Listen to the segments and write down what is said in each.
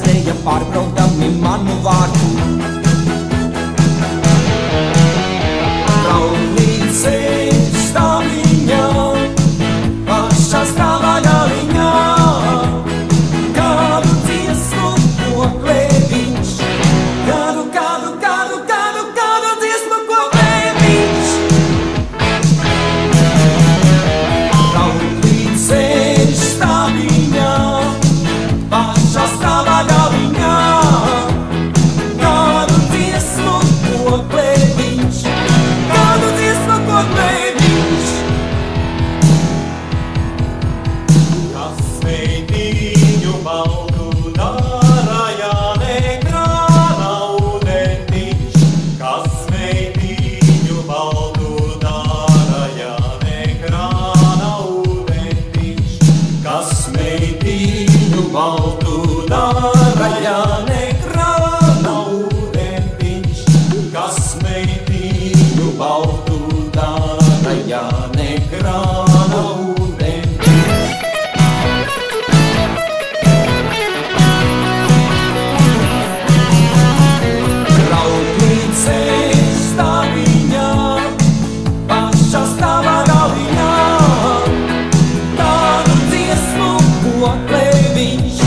skrēja pārbraukdami manu vārtu. Braukt ceļš stāviņā, pašā stāvā galiņā, kādu dziesmu koklē viņš, kādu dziesmu koklē viņš. Braukt ceļš stāviņā, pašā stāvā galiņā, kādu dziesmu koklē viņš, kādu dziesmu koklē viņš. Kas meitiņu baltu dara, ja nekrāna ūdentiņš? Kas meitiņu baltu dara, ja nekrāna ūdentiņš? Kas meitiņu baltu dara, ja nekrāna ūdentiņš? Kas meitiņu baltu dara, ja nekrāna ūdentiņš? Braukt ceļš stāviņā, pašā stāvā galiņā, kādu dziesmu koklē viņš.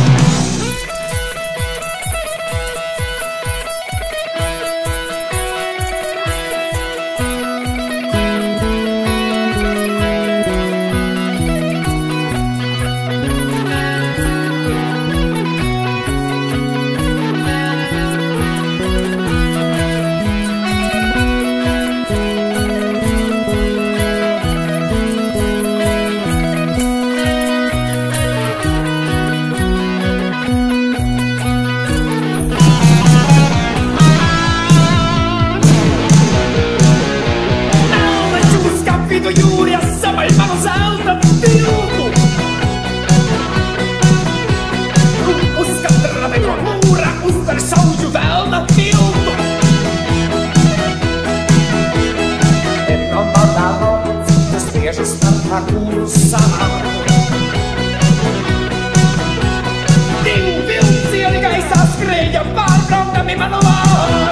Divu vilcieni gaisā skrēja pārbraukdami manu vārtu.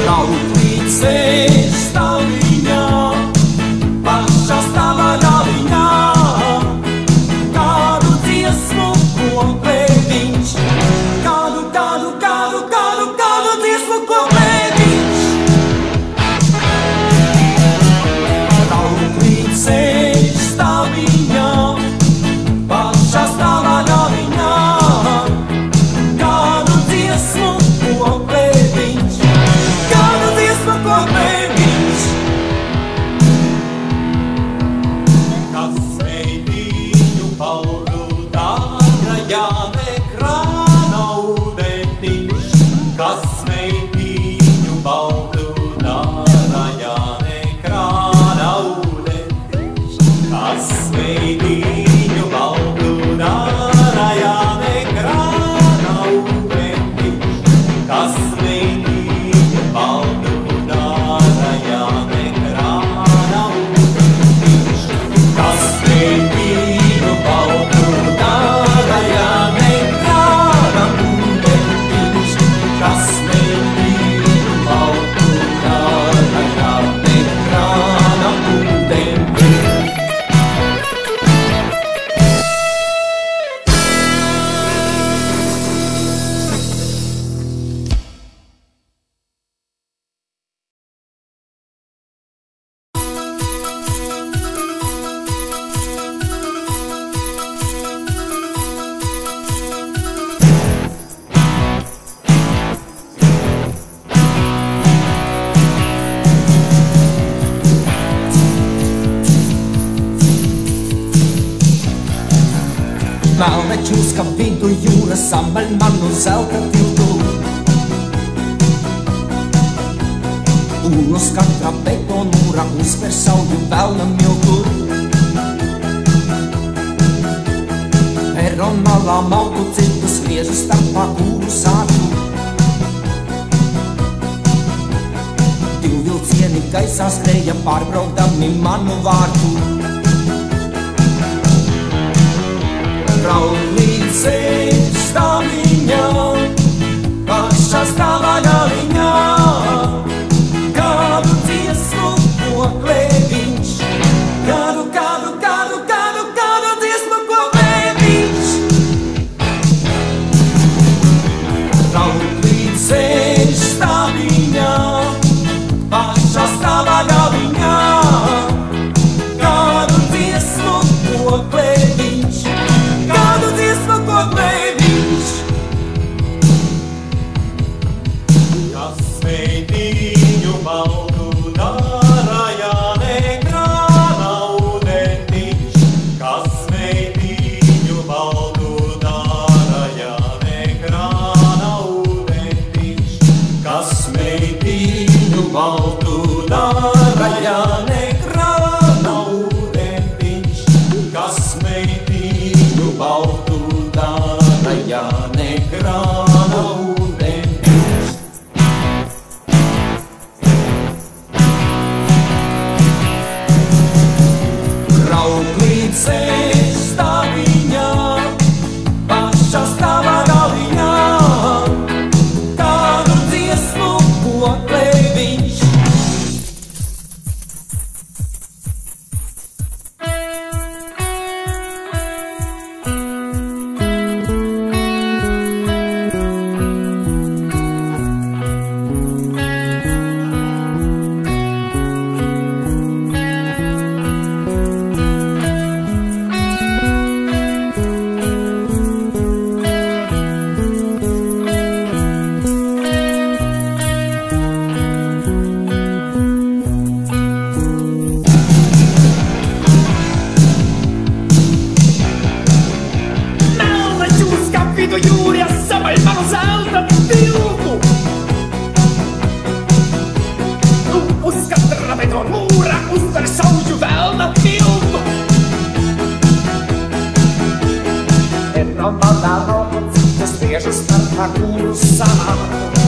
Braukt ceļš stāviņā, pašā stāvā galiņā, kādu dziesmu koklē viņš, kādu dziesmu koklē viņš. Braukt ceļš stāviņā, pašā stāvā galiņā, kādu dziesmu koklē viņš, kādu dziesmu koklē viņš. Kas meitiņu baltu dara, ja nekrāna ūdentiņš? Kas meitiņu baltu dara, ja nekrāna ūdentiņš? Kas meitiņu baltu dara, ja nekrāna ūdentiņš? Kas meitiņu baltu dara, ja nekrāna ūdentiņš? Kas meitiņu baltu dara, ja nekrāna ūdentiņš? Kas meitiņu baltu dara, ja nekrāna ūdentiņš? Melnečūs, ka vidu jūra sambaļ manu zelta tiltu. Un uz katra betonūra uzver sauju velna miltu. Peronalā maltu ciltus liežu starpā kūru sātu. Divu vilcieni gaisā skrēja pārbraukdami manu vārtu. Braukt ceļš stāviņā, pašā stāvā galiņā, kādu dziesmu koklē viņš, kādu dziesmu koklē viņš. Rauklīt ceļš stāviņā, pašā stāvā galiņā, kādu dziesmu koklē viņš, kādu dziesmu koklē viņš. Kas meitiņu baltu dara, ja nekrāna ūdentiņš? Kas meitiņu baltu dara, ja nekrāna ūdentiņš? Kas meitiņu baltu dara, ja nekrāna ūdentiņš? Kas meitiņu baltu dara, ja nekrāna ūdentiņš? Rauklīt ceļš stāviņā, pašā stāvā galiņā, kādu dziesmu koklē viņš. Melna čiūska vidu jūrija, samai mano zelta vilku. Tu uzkatra beton mūra, uztver sauģu velna vilku. Ir no baldā rotu, citas viežas starp kūru samātu.